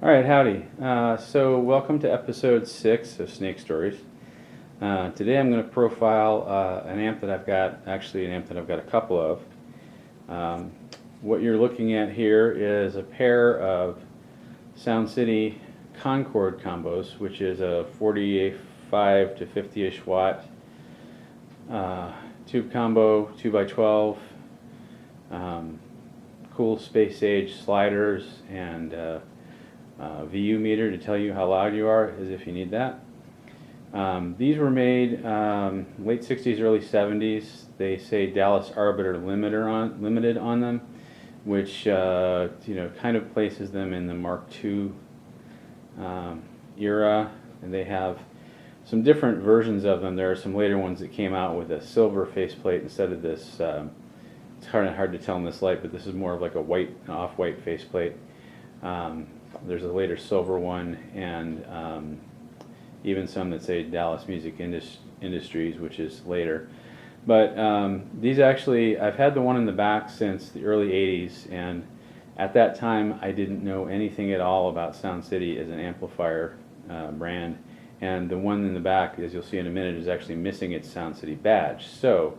Alright, howdy. So welcome to episode 6 of Snakestories. Today I'm going to profile an amp that I've got, actually an amp that I've got a couple of. What you're looking at here is a pair of Sound City Concord combos, which is a 45 to 50-ish watt tube combo, 2x12, cool space age sliders, and VU meter to tell you how loud you are, as if you need that. These were made late 60s, early 70s. They say Dallas Arbiter limited on them, which kind of places them in the Mark II era. And they have some different versions of them. There are some later ones that came out with a silver faceplate instead of this. It's hard to tell in this light, but this is more of like a white, off-white faceplate. There's a later silver one, and even some that say Dallas Music Industries, which is later. But these actually, I've had the one in the back since the early 80s, and at that time I didn't know anything at all about Sound City as an amplifier brand. And the one in the back, as you'll see in a minute, is actually missing its Sound City badge. So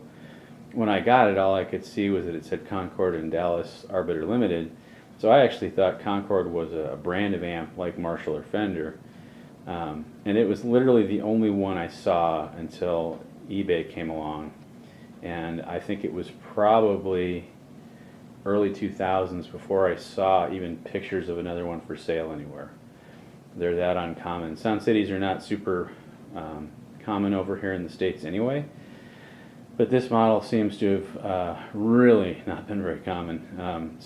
when I got it, all I could see was that it said Concord and Dallas Arbiter Limited. So I actually thought Concord was a brand of amp like Marshall or Fender. And it was literally the only one I saw until eBay came along. And I think it was probably early 2000s before I saw even pictures of another one for sale anywhere. They're that uncommon. Sound Cities are not super common over here in the States anyway. But this model seems to have really not been very common.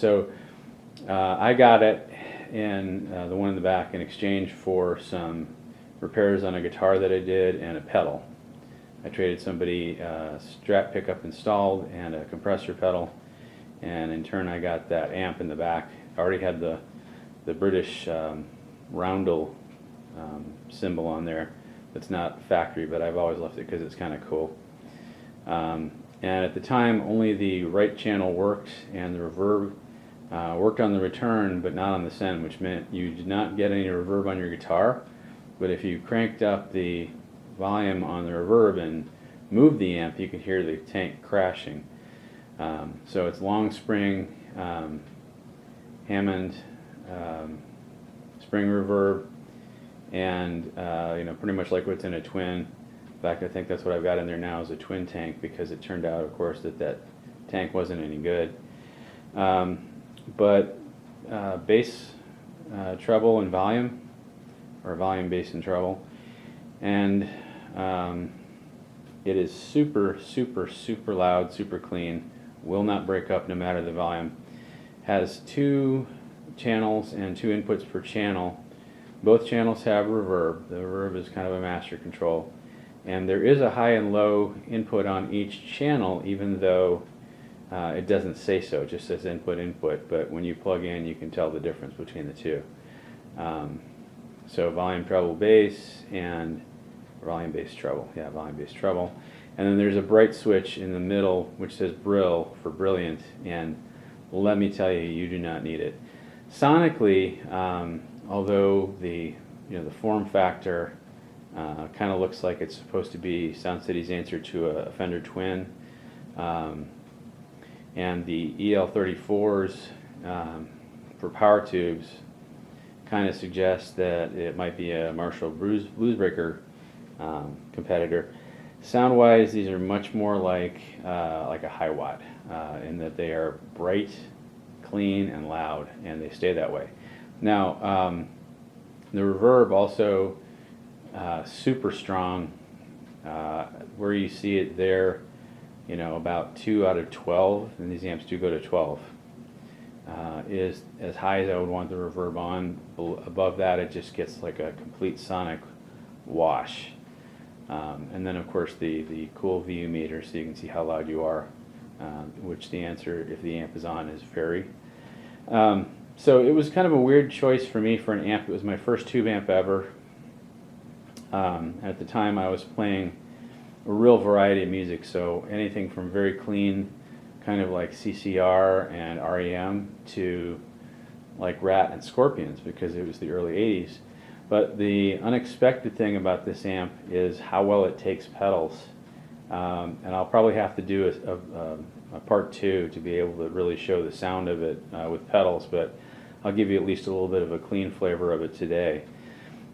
I got it, and the one in the back, in exchange for some repairs on a guitar that I did and a pedal. I traded somebody a Strat pickup installed and a compressor pedal, and in turn I got that amp in the back. I already had the British roundel symbol on there. That's not factory, but I've always left it because it's kind of cool. And at the time, only the right channel worked, and the reverb worked on the return, but not on the send, which meant you did not get any reverb on your guitar. But if you cranked up the volume on the reverb and moved the amp, you could hear the tank crashing. So it's long spring, Hammond spring reverb, and pretty much like what's in a twin. In fact, I think that's what I've got in there now is a twin tank, because it turned out, of course, that tank wasn't any good. But bass, treble, and volume, or volume, bass, and treble, and it is super, super, super loud, super clean, will not break up no matter the volume. Has 2 channels and 2 inputs per channel. Both channels have reverb. The reverb is kind of a master control. And there is a high and low input on each channel, even though it doesn't say so. It just says input, but when you plug in, you can tell the difference between the two. So volume, treble, bass, and volume, bass, treble. Yeah, volume, bass, treble. And then there's a bright switch in the middle which says Brill for brilliant, and let me tell you, you do not need it. Sonically, although the form factor kind of looks like it's supposed to be Sound City's answer to a Fender Twin, and the EL34s for power tubes kind of suggest that it might be a Marshall Bluesbreaker competitor. Sound-wise, these are much more like a high watt, in that they are bright, clean, and loud, and they stay that way. Now, the reverb also super strong. Where you see it there, about 2 out of 12, and these amps do go to 12, is as high as I would want the reverb on. Above that, it just gets like a complete sonic wash. And then, of course, the cool VU meter, so you can see how loud you are, which the answer, if the amp is on, is very. So it was kind of a weird choice for me for an amp. It was my first tube amp ever. At the time, I was playing a real variety of music, so anything from very clean, kind of like CCR and REM, to like Rat and Scorpions because it was the early 80s. But the unexpected thing about this amp is how well it takes pedals. And I'll probably have to do a part 2 to be able to really show the sound of it with pedals, but I'll give you at least a little bit of a clean flavor of it today.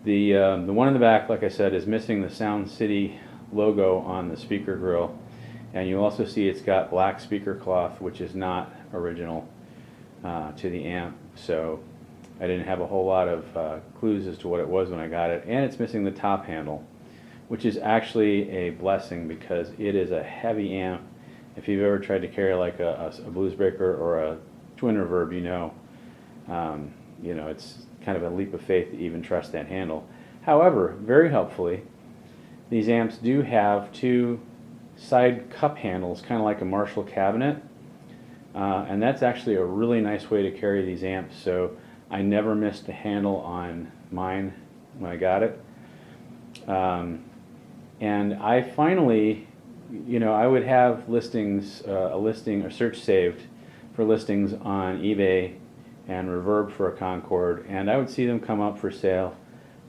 The one in the back, like I said, is missing the Sound City logo on the speaker grill, and you also see it's got black speaker cloth, which is not original to the amp, so I didn't have a whole lot of clues as to what it was when I got it. And it's missing the top handle, which is actually a blessing because it is a heavy amp. If you've ever tried to carry like a blues breaker or a twin reverb, you know it's kind of a leap of faith to even trust that handle. However, very helpfully, these amps do have 2 side cup handles, kind of like a Marshall cabinet, and that's actually a really nice way to carry these amps. So I never missed a handle on mine when I got it. And I finally, I would have listings, a listing or search saved for listings on eBay and Reverb for a Concord, and I would see them come up for sale,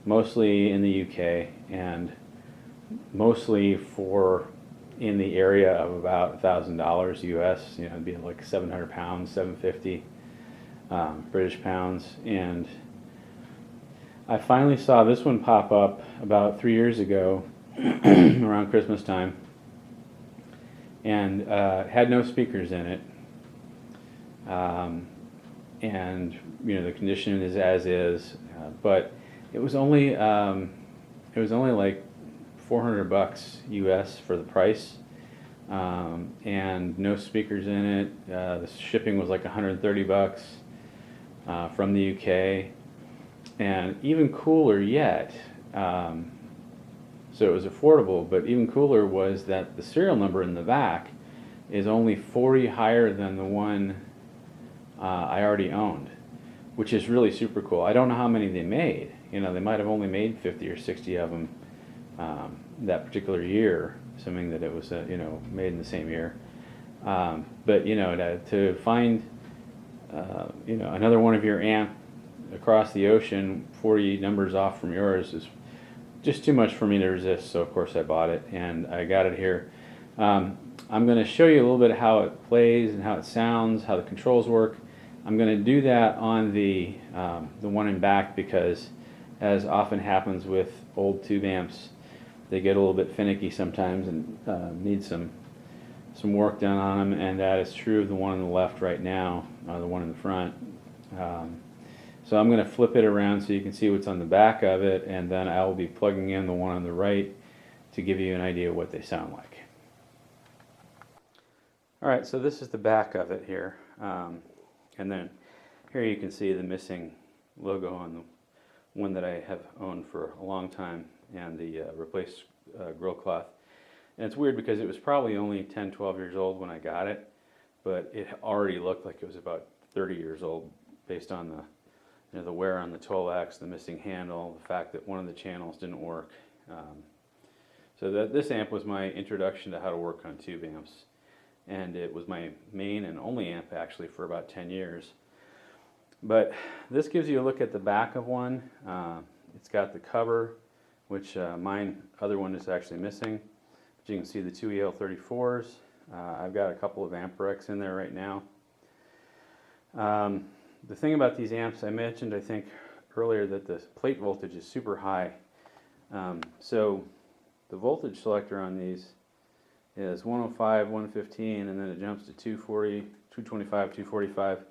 mostly in the UK and mostly for in the area of about $1,000 US. It'd be like 700 pounds, 750 British pounds. And I finally saw this one pop up about 3 years ago around Christmas time, and had no speakers in it, and the condition is as is, but it was only like $400 US for the price, and no speakers in it. The shipping was like $130 from the UK, and even cooler yet. So it was affordable, but even cooler was that the serial number in the back is only 40 higher than the one I already owned, which is really super cool. I don't know how many they made. They might have only made 50 or 60 of them that particular year, assuming that it was made in the same year. But to find another one of your amp across the ocean 40 numbers off from yours is just too much for me to resist, so of course I bought it and I got it here. I'm going to show you a little bit how it plays and how it sounds, how the controls work. I'm going to do that on the one in back because, as often happens with old tube amps, they get a little bit finicky sometimes and need some work done on them, and that is true of the one on the left right now, the one in the front. So I'm going to flip it around so you can see what's on the back of it, and then I will be plugging in the one on the right to give you an idea of what they sound like. Alright, so this is the back of it here, and then here you can see the missing logo on the one that I have owned for a long time, and the replaced grill cloth. And it's weird because it was probably only 10, 12 years old when I got it, but it already looked like it was about 30 years old based on the wear on the 12X, the missing handle, the fact that one of the channels didn't work. So this amp was my introduction to how to work on tube amps, and it was my main and only amp actually for about 10 years. But this gives you a look at the back of one. It's got the cover, which mine other one is actually missing. But you can see the two EL34s. I've got a couple of Amperex in there right now. The thing about these amps, I mentioned I think earlier that the plate voltage is super high. So the voltage selector on these is 105, 115, and then it jumps to 240, 225, 245.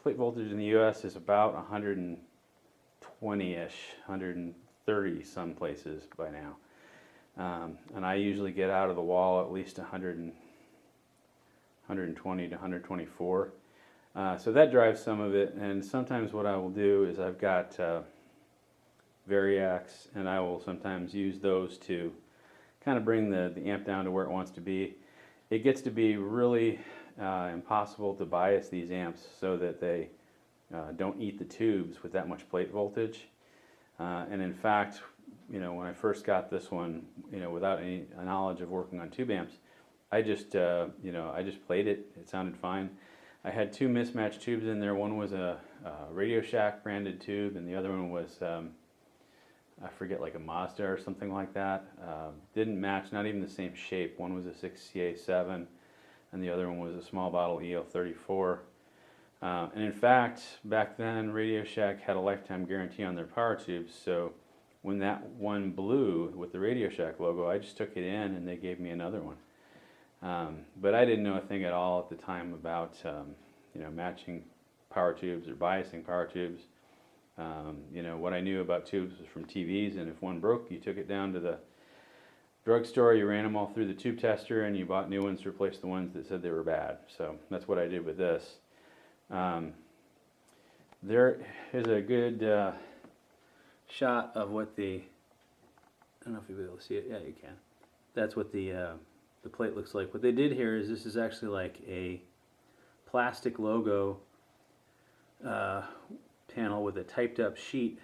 Plate voltage in the US is about 120-ish, 130 some places by now. And I usually get out of the wall at least 120 to 124. So that drives some of it, and sometimes what I will do is I've got Variacs, and I will sometimes use those to kind of bring the amp down to where it wants to be. It gets to be really impossible to bias these amps so that they don't eat the tubes with that much plate voltage. And in fact, when I first got this one, without any knowledge of working on tube amps, I just played it. It sounded fine. I had two mismatched tubes in there. One was a Radio Shack branded tube, and the other one was I forget, like a Mazda or something like that. Didn't match, not even the same shape. One was a 6CA7 and the other one was a small bottle EL34. And in fact, back then Radio Shack had a lifetime guarantee on their power tubes, so when that one blew with the Radio Shack logo, I just took it in and they gave me another one. But I didn't know a thing at all at the time about matching power tubes or biasing power tubes. What I knew about tubes was from TVs, and if one broke, you took it down to the drugstore, you ran them all through the tube tester, and you bought new ones to replace the ones that said they were bad. So that's what I did with this. There is a good shot of what I don't know if you'll be able to see it. Yeah, you can. That's what the plate looks like. What they did here is this is actually like a plastic logo panel with a typed up sheet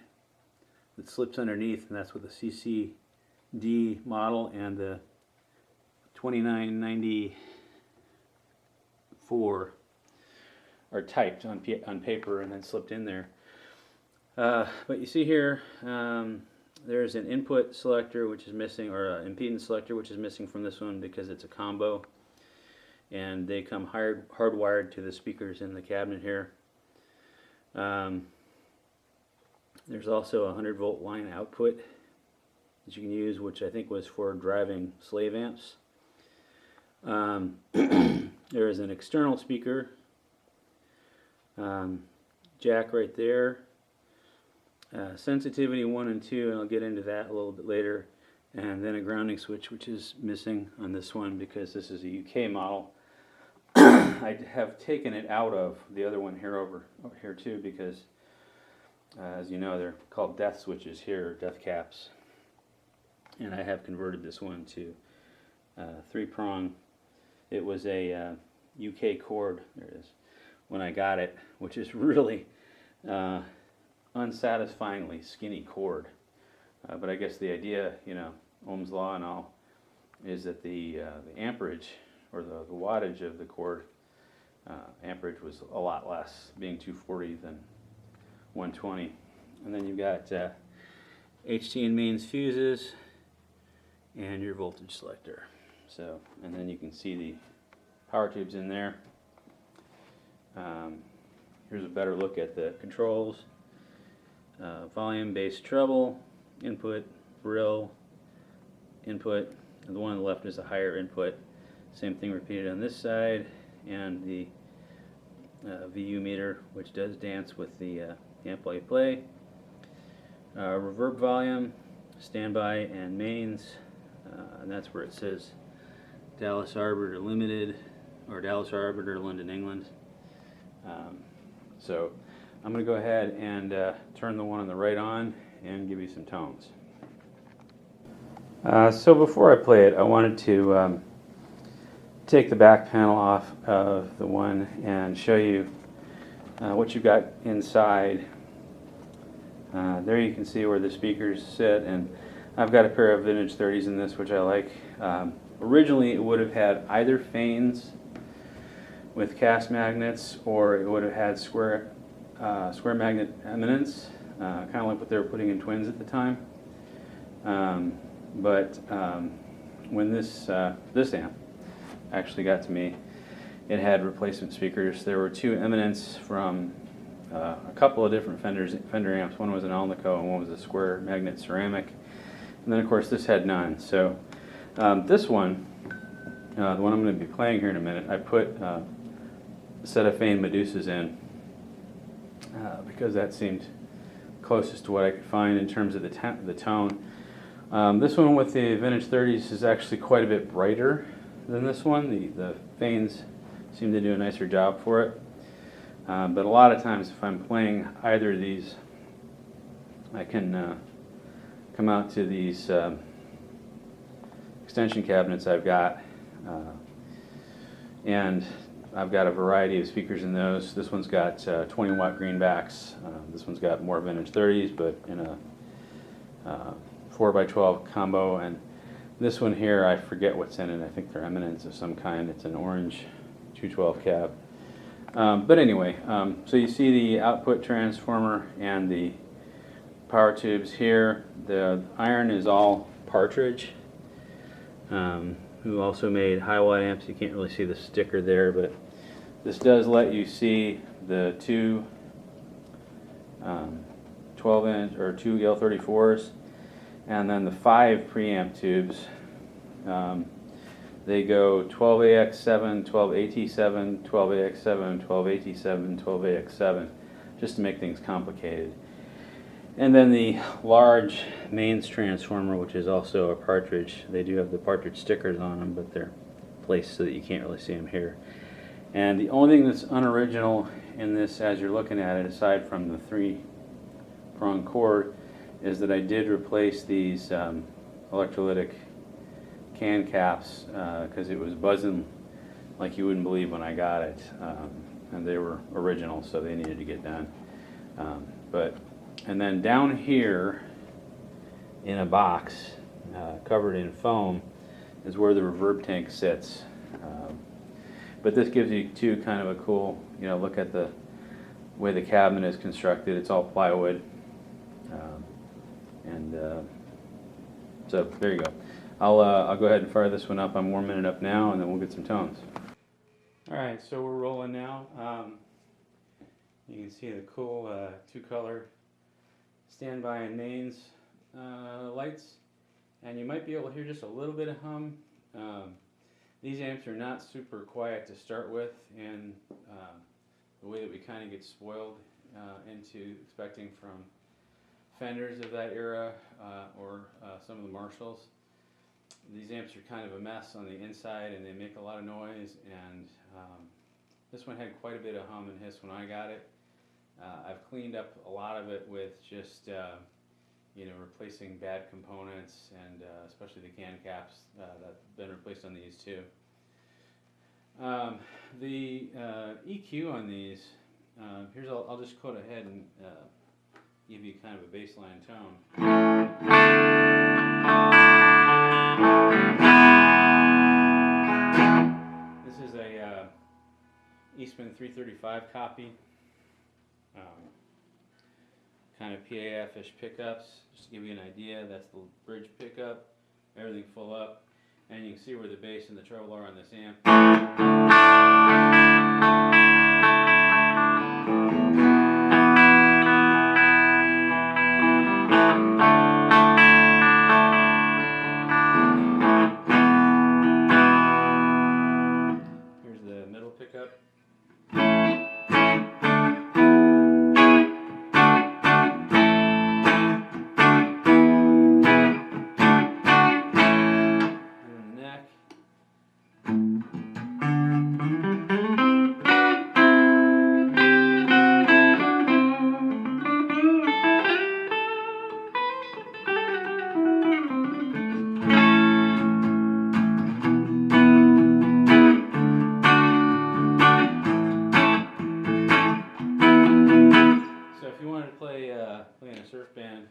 that slips underneath, and that's what the CCD model and the 2994 are typed on paper and then slipped in there. But you see here, there's an input selector which is missing, or an impedance selector which is missing from this one because it's a combo, and they come hardwired to the speakers in the cabinet here. There's also a 100 volt line output that you can use, which I think was for driving slave amps. There is an external speaker jack right there, sensitivity 1 and 2, and I'll get into that a little bit later, and then a grounding switch which is missing on this one because this is a UK model. I have taken it out of the other one here over here too, because as you know, they're called death switches here, death caps, and I have converted this one to 3-prong. It was a UK cord, there it is, when I got it, which is really unsatisfyingly skinny cord. But I guess the idea, Ohm's law and all, is that the amperage or the wattage of the cord, amperage was a lot less, being 240 than 120. And then you've got HT and mains fuses and your voltage selector. So, and then you can see the power tubes in there. Here's a better look at the controls. Volume, bass, treble, input, brill, input, and the one on the left is a higher input. Same thing repeated on this side, and the VU meter, which does dance with the amp while you play. Reverb volume, standby, and mains, and that's where it says Dallas Arbiter Limited, or Dallas Arbiter, London, England. So I'm going to go ahead and turn the one on the right on and give you some tones. So before I play it, I wanted to take the back panel off of the one and show you what you've got inside. There you can see where the speakers sit, and I've got a pair of vintage 30s in this, which I like. Originally it would have had either fanes with cast magnets, or it would have had square magnet eminence, kind of like what they were putting in twins at the time. But when this amp actually got to me, it had replacement speakers. There were two eminence from a couple of different Fender amps. One was an Alnico and one was a square magnet ceramic. And then of course this had none. So this one, the one I'm going to be playing here in a minute, I put a set of Fane Medusas in because that seemed closest to what I could find in terms of the tone. This one with the vintage 30s is actually quite a bit brighter than this one. The Fanes seem to do a nicer job for it. But a lot of times if I'm playing either of these, I can come out to these extension cabinets I've got, and I've got a variety of speakers in those. This one's got 20 watt greenbacks. This one's got more vintage 30s, but in a 4x12 combo, and this one here, I forget what's in it. I think they're eminence of some kind. It's an orange 212 cab. But anyway, so you see the output transformer and the power tubes here. The iron is all Partridge, who also made high watt amps. You can't really see the sticker there, but this does let you see the two 12-inch or two EL34s, and then the 5 preamp tubes. They go 12AX7, 12AT7, 12AX7, 12AT7, 12AX7, just to make things complicated. And then the large mains transformer, which is also a Partridge. They do have the Partridge stickers on them, but they're placed so that you can't really see them here. And the only thing that's unoriginal in this, as you're looking at it, aside from the 3-prong cord, is that I did replace these electrolytic can caps because it was buzzing like you wouldn't believe when I got it, and they were original, so they needed to get done. And then down here in a box covered in foam is where the reverb tank sits. But this gives you too kind of a cool, look at the way the cabinet is constructed. It's all plywood, so there you go. I'll go ahead and fire this one up. I'm warming it up now, and then we'll get some tones. All right, so we're rolling now. You can see the cool 2-color standby and mains lights, and you might be able to hear just a little bit of hum. These amps are not super quiet to start with, and the way that we kind of get spoiled into expecting from Fenders of that era or some of the Marshalls. These amps are kind of a mess on the inside, and they make a lot of noise, and this one had quite a bit of hum and hiss when I got it. I've cleaned up a lot of it with just replacing bad components, and especially the can caps that have been replaced on these too. The EQ on these, I'll just go ahead and give you kind of a baseline tone. This is a Eastman 335 copy. Kind of PAF-ish pickups, just to give you an idea. That's the bridge pickup, everything full up, and you can see where the bass and the treble are on this amp. Here's the middle pickup. Play in a surf band,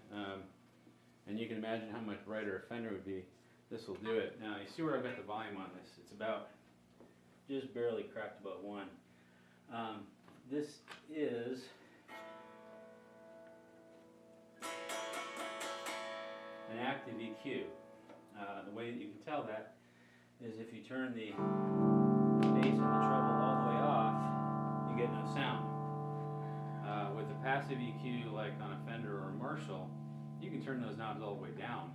and you can imagine how much brighter a Fender would be. This will do it. Now you see where I've got the volume on this. It's about just barely cracked above 1. This is an active EQ. The way that you can tell that is if you turn the bass and the treble all the way off, you get no sound. With a passive EQ like on a Fender or a Marshall, you can turn those knobs all the way down.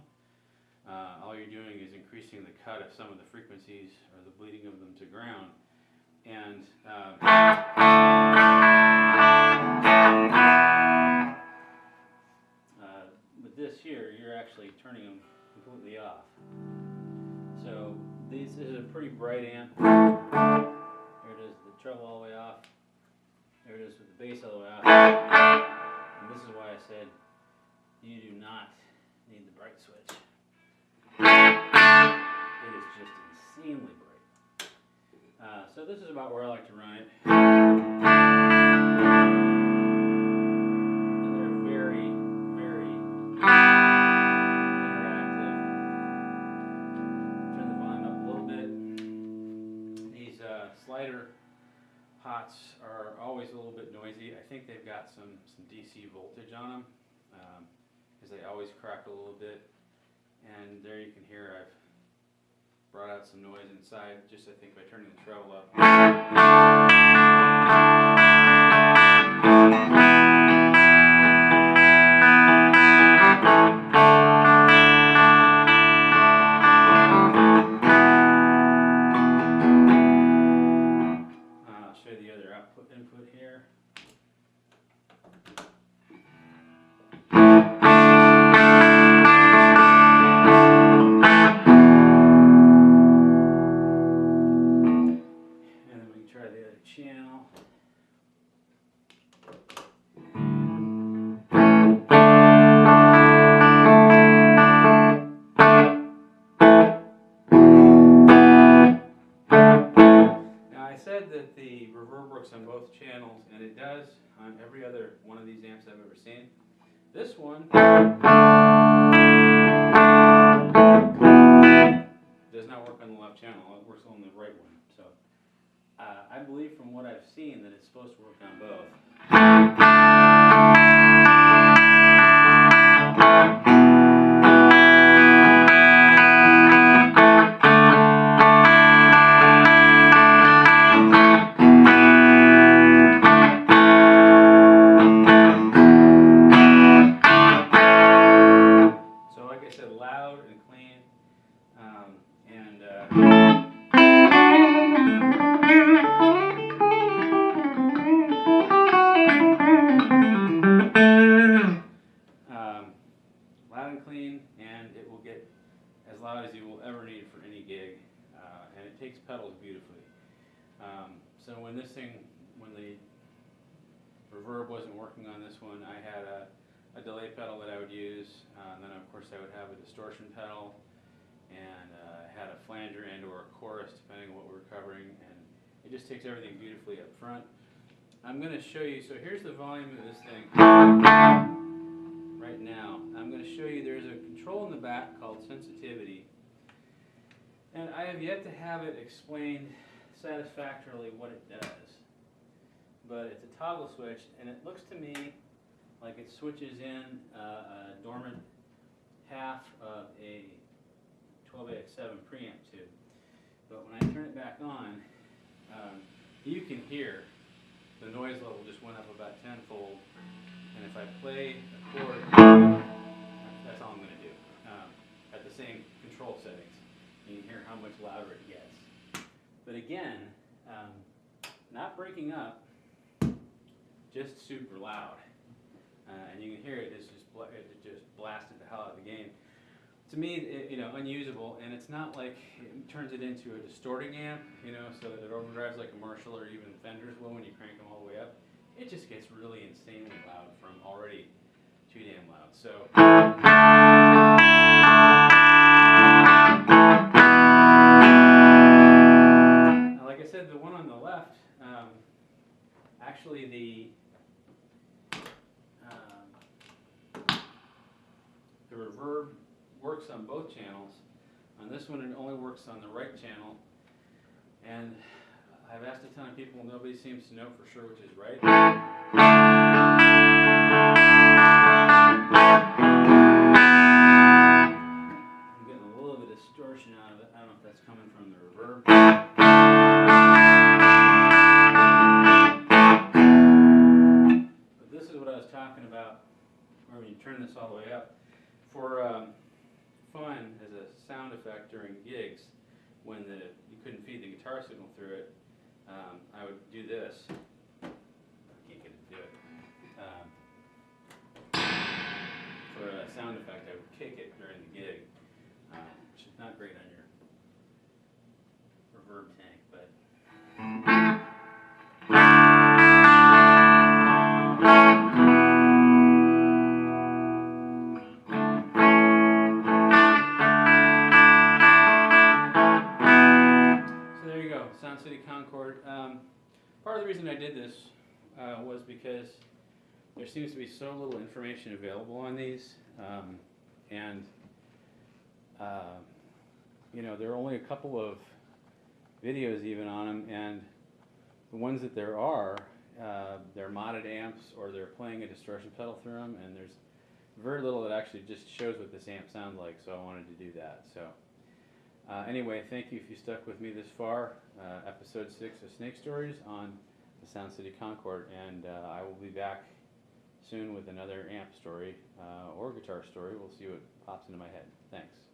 All you're doing is increasing the cut of some of the frequencies or the bleeding of them to ground. And with this here, you're actually turning them completely off. So this is a pretty bright amp. Here it is, the treble all the way off. There it is with the bass all the way off. And this is why I said you do not need the bright switch. It is just insanely bright. So this is about where I like to run it. And they're very, very interactive. Turn the volume up a little bit. These slider pots are DC voltage on them, because they always crack a little bit. And there you can hear I've brought out some noise inside, just I think by turning the treble up. I'll show you the other output input here. Try the other channel. Now I said that the reverb works on both channels, and it does on every other one of these amps I've ever seen. This one does not work on the left channel, it works on the right one. So I believe from what I've seen that it's supposed to work on both. So like I said, loud and clean, loud and clean, and it will get as loud as you will ever need for any gig, and it takes pedals beautifully. So when the reverb wasn't working on this one, I had a delay pedal that I would use, and then of course I would have a distortion pedal, and had a flanger and or a chorus depending on what we were covering, and it just takes everything beautifully up front. I'm going to show you, so here's the volume of this thing right now. I'm going to show you there's a control in the back called sensitivity, and I have yet to have it explained satisfactorily what it does. But it's a toggle switch, and it looks to me like it switches in a dormant half of a 12AX7 preamp tube. But when I turn it back on, you can hear the noise level just went up about tenfold. And if I play a chord, that's all I'm going to do at the same control settings. You can hear how much louder it gets. But again, not breaking up, just super loud. And you can hear it, it just blasted the hell out of the game. To me, unusable, and it's not like it turns it into a distorting amp, so that it overdrives like a Marshall or even Fenders will when you crank them all the way up. It just gets really insanely loud from already too damn loud. So like I said, the one on the left, actually the reverb works on both channels. On this one, it only works on the right channel. And I've asked a ton of people, nobody seems to know for sure which is right. I'm getting a little bit of distortion out of it. I don't know if that's coming from the reverb. But this is what I was talking about, where when you turn this all the way up. For fun, as a sound effect during gigs, when you couldn't feed the guitar signal through it, I would do this. I can't get it to do it. For a sound effect, I would kick it during the gig, which is not great on your reverb tank, but. Sound City Concord. Part of the reason I did this was because there seems to be so little information available on these, and there are only a couple of videos even on them, and the ones that there are, they're modded amps or they're playing a distortion pedal through them, and there's very little that actually just shows what this amp sounds like, so I wanted to do that. So anyway, thank you if you stuck with me this far. Episode 6 of Snakestories on the Sound City Concord, and I will be back soon with another amp story or guitar story. We'll see what pops into my head. Thanks.